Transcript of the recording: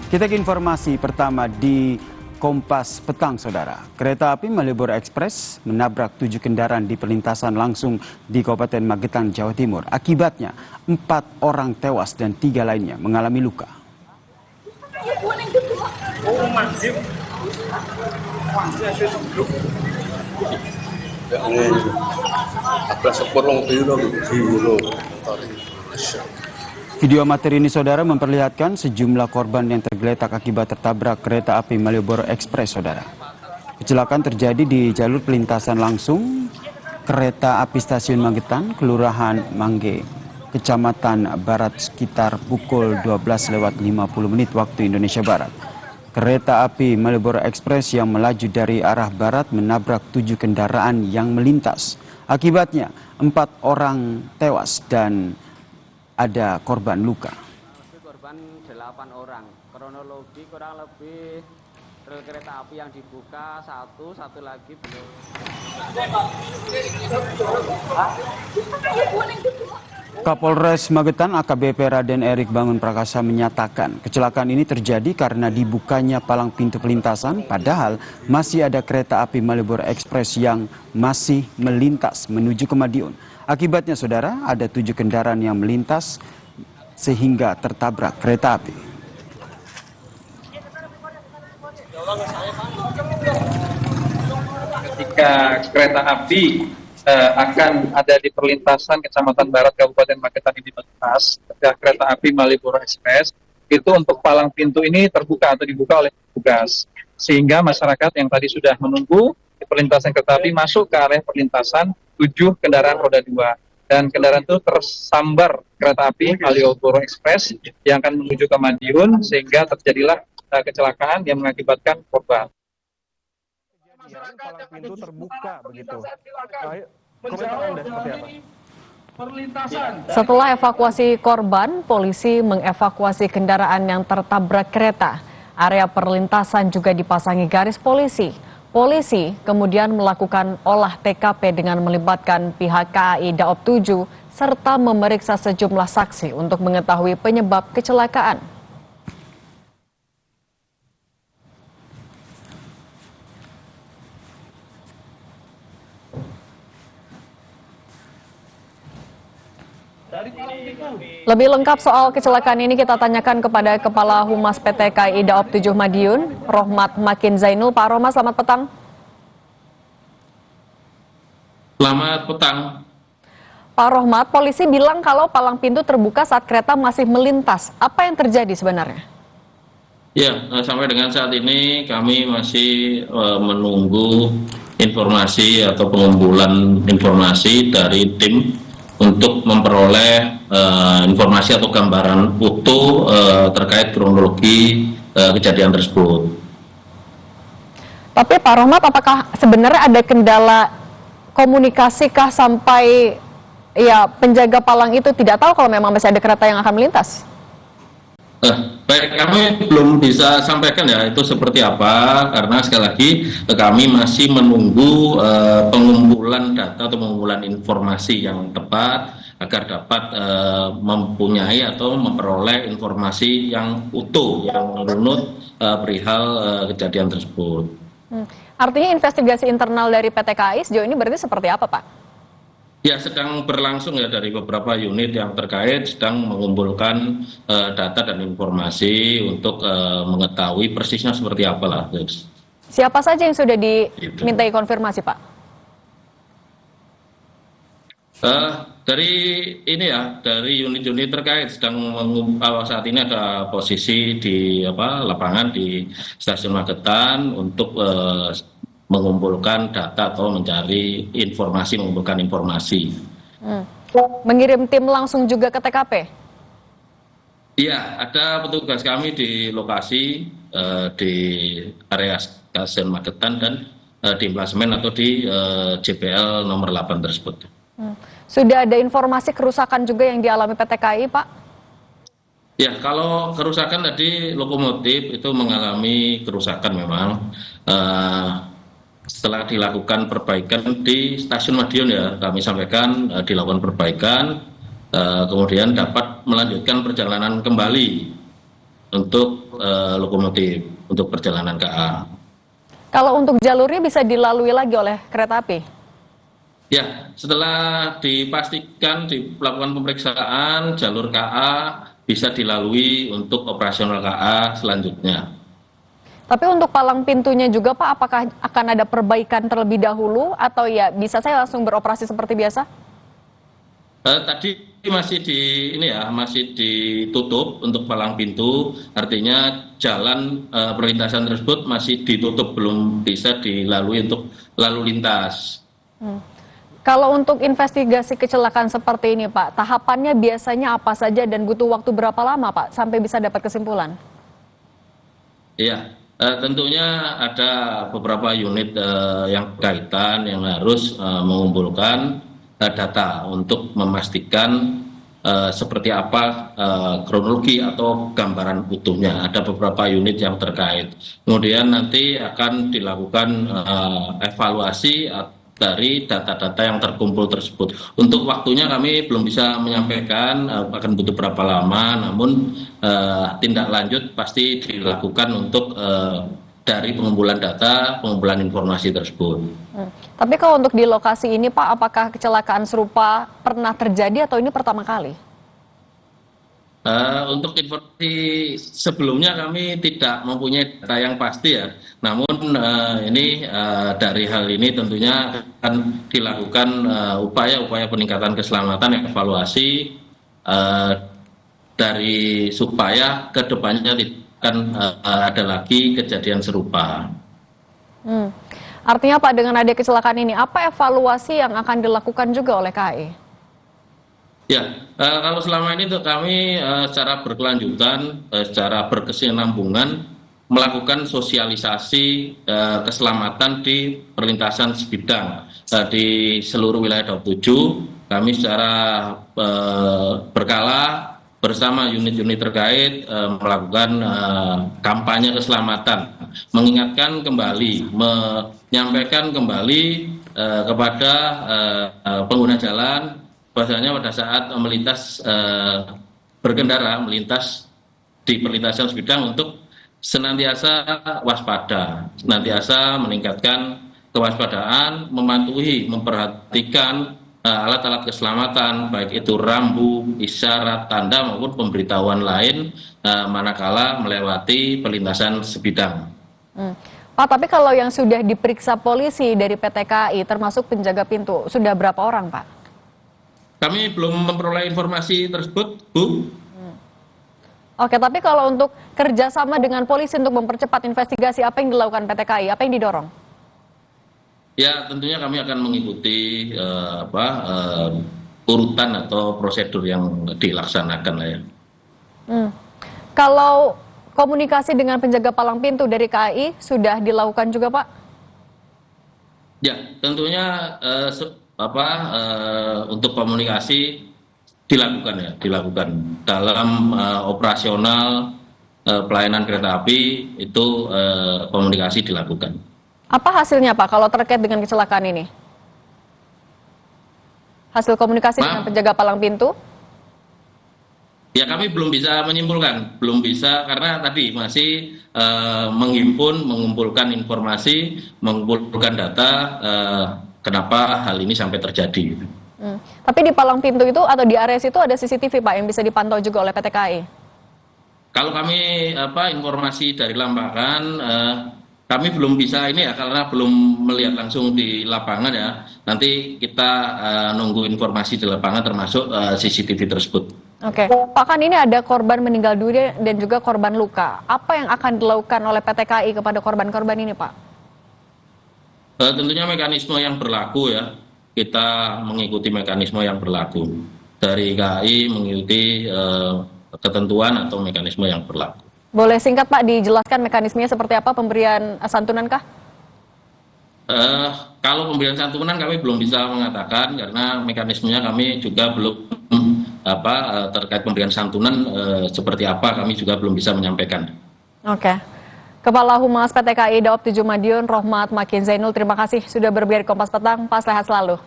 Kita ke informasi pertama di Kompas Petang, Saudara. Kereta api Malioboro Express menabrak 7 kendaraan di perlintasan langsung di Kabupaten Magetan, Jawa Timur. Akibatnya 4 orang tewas dan 3 lainnya mengalami luka. Video amatir ini, Saudara, memperlihatkan sejumlah korban yang tergeletak akibat tertabrak kereta api Malioboro Express, Saudara. Kecelakaan terjadi di jalur pelintasan langsung kereta api stasiun Magetan, Kelurahan Mangge, Kecamatan Barat sekitar pukul 12:50 waktu Indonesia Barat. Kereta api Malioboro Express yang melaju dari arah barat menabrak 7 kendaraan yang melintas. Akibatnya 4 orang tewas dan ada korban luka. Korban 8 orang. Kronologi kurang lebih rel kereta api yang dibuka satu lagi belum. Kapolres Magetan AKBP Raden Erik Bangun Prakasa menyatakan kecelakaan ini terjadi karena dibukanya palang pintu pelintasan, padahal masih ada kereta api Malioboro Express yang masih melintas menuju ke Madiun. Akibatnya, Saudara, ada 7 kendaraan yang melintas sehingga tertabrak kereta api. Ketika kereta api akan ada di perlintasan Kecamatan Barat Kabupaten Magetan ini melintas, kereta api Malioboro Express itu untuk palang pintu ini terbuka atau dibuka oleh petugas, sehingga masyarakat yang tadi sudah menunggu di perlintasan kereta api masuk ke area perlintasan 7 kendaraan roda 2, dan kendaraan itu tersambar kereta api Malioboro Express yang akan menuju ke Madiun, sehingga terjadilah kecelakaan yang mengakibatkan korban. Palang pintu terbuka begitu. Komentar Anda seperti apa? Setelah evakuasi korban, polisi mengevakuasi kendaraan yang tertabrak kereta. Area perlintasan juga dipasangi garis polisi. Polisi kemudian melakukan olah TKP dengan melibatkan pihak KAI Daob 7 serta memeriksa sejumlah saksi untuk mengetahui penyebab kecelakaan. Lebih lengkap soal kecelakaan ini kita tanyakan kepada Kepala Humas PT KAI Daob 7 Madiun, Rohmat Makin Zainul. Pak Rohmat, selamat petang. Selamat petang. Pak Rohmat, polisi bilang kalau palang pintu terbuka saat kereta masih melintas. Apa yang terjadi sebenarnya? Ya, sampai dengan saat ini kami masih menunggu informasi atau pengumpulan informasi dari tim untuk memperoleh informasi atau gambaran utuh terkait kronologi kejadian tersebut. Tapi Pak Rohmat, apakah sebenarnya ada kendala komunikasikah sampai penjaga palang itu tidak tahu kalau memang masih ada kereta yang akan melintas? Baik, kami belum bisa sampaikan ya itu seperti apa, karena sekali lagi kami masih menunggu pengumpulan data atau pengumpulan informasi yang tepat agar dapat mempunyai atau memperoleh informasi yang utuh, yang menurut perihal kejadian tersebut. Artinya investigasi internal dari PT KAI sejauh ini berarti seperti apa, Pak? Ya, sedang berlangsung ya, dari beberapa unit yang terkait sedang mengumpulkan data dan informasi untuk mengetahui persisnya seperti apa lah. Siapa saja yang sudah dimintai konfirmasi, Pak? Dari ini ya, dari unit-unit terkait sedang saat ini ada posisi di lapangan di Stasiun Magetan untuk mengumpulkan data atau mencari informasi, mengumpulkan informasi. Mengirim tim langsung juga ke TKP? Iya, ada petugas kami di lokasi di area Stasiun Magetan dan di emplasemen atau di JPL nomor 8 tersebut. Sudah ada informasi kerusakan juga yang dialami PT KAI, Pak? Ya, kalau kerusakan tadi lokomotif itu mengalami kerusakan memang. Setelah dilakukan perbaikan di Stasiun Madiun ya, kami sampaikan dilakukan perbaikan, kemudian dapat melanjutkan perjalanan kembali untuk lokomotif untuk perjalanan KA. Kalau untuk jalurnya bisa dilalui lagi oleh kereta api? Ya, setelah dipastikan dilakukan pemeriksaan, jalur KA bisa dilalui untuk operasional KA selanjutnya. Tapi untuk palang pintunya juga Pak, apakah akan ada perbaikan terlebih dahulu atau ya bisa saya langsung beroperasi seperti biasa? Tadi masih ditutup untuk palang pintu, artinya jalan perlintasan tersebut masih ditutup, belum bisa dilalui untuk lalu lintas. Kalau untuk investigasi kecelakaan seperti ini Pak, tahapannya biasanya apa saja dan butuh waktu berapa lama Pak sampai bisa dapat kesimpulan? Iya, tentunya ada beberapa unit yang berkaitan yang harus mengumpulkan data untuk memastikan seperti apa kronologi atau gambaran utuhnya. Ada beberapa unit yang terkait. Kemudian nanti akan dilakukan evaluasi dari data-data yang terkumpul tersebut. Untuk waktunya kami belum bisa menyampaikan akan butuh berapa lama, namun tindak lanjut pasti dilakukan untuk dari pengumpulan data, pengumpulan informasi tersebut. Tapi kalau untuk di lokasi ini Pak, apakah kecelakaan serupa pernah terjadi atau ini pertama kali? Untuk informasi sebelumnya kami tidak mempunyai data yang pasti ya. Namun ini dari hal ini tentunya akan dilakukan upaya-upaya peningkatan keselamatan, evaluasi dari supaya kedepannya tidak akan ada lagi kejadian serupa. Artinya Pak, dengan ada kecelakaan ini, apa evaluasi yang akan dilakukan juga oleh KAI? Ya, kalau selama ini tuh kami secara berkelanjutan, secara berkesinambungan melakukan sosialisasi keselamatan di perlintasan sebidang di seluruh wilayah Daup 7. Kami secara berkala bersama unit-unit terkait melakukan kampanye keselamatan, mengingatkan kembali, menyampaikan kembali kepada pengguna jalan bahwasanya pada saat melintas berkendara melintas di perlintasan sebidang untuk senantiasa waspada, senantiasa meningkatkan kewaspadaan, mematuhi, memperhatikan alat-alat keselamatan baik itu rambu, isyarat, tanda maupun pemberitahuan lain manakala melewati perlintasan sebidang. Pak, tapi kalau yang sudah diperiksa polisi dari PT KAI termasuk penjaga pintu, sudah berapa orang Pak? Kami belum memperoleh informasi tersebut, Bu. Oke, tapi kalau untuk kerjasama dengan polisi untuk mempercepat investigasi, apa yang dilakukan PT KAI? Apa yang didorong? Ya, tentunya kami akan mengikuti urutan atau prosedur yang dilaksanakan lah ya. Kalau komunikasi dengan penjaga palang pintu dari KAI sudah dilakukan juga Pak? Ya, tentunya untuk komunikasi dilakukan dalam operasional pelayanan kereta api itu komunikasi dilakukan. Apa hasilnya Pak kalau terkait dengan kecelakaan ini? Hasil komunikasi dengan penjaga palang pintu? Ya, kami belum bisa menyimpulkan, belum bisa karena tadi masih mengumpulkan informasi, mengumpulkan data kenapa hal ini sampai terjadi. Tapi di palang pintu itu atau di area situ ada CCTV Pak yang bisa dipantau juga oleh PT KAI? Kalau kami informasi dari lapangan, kami belum bisa ini ya karena belum melihat langsung di lapangan ya. Nanti kita nunggu informasi di lapangan termasuk CCTV tersebut. Oke, Pak, kan ini ada korban meninggal dunia dan juga korban luka. Apa yang akan dilakukan oleh PT KAI kepada korban-korban ini Pak? Tentunya mekanisme yang berlaku ya. Kita mengikuti mekanisme yang berlaku. Dari KAI mengikuti ketentuan atau mekanisme yang berlaku. Boleh singkat Pak dijelaskan mekanismenya seperti apa, pemberian santunan kah? Kalau pemberian santunan kami belum bisa mengatakan karena mekanismenya kami juga belum terkait pemberian santunan seperti apa kami juga belum bisa menyampaikan. Oke. Kepala Humas PT KAI Daup 7 Madiun, Rohmat Makin Zainul, terima kasih sudah berbicara di Kompas Petang. Pak, sehat selalu.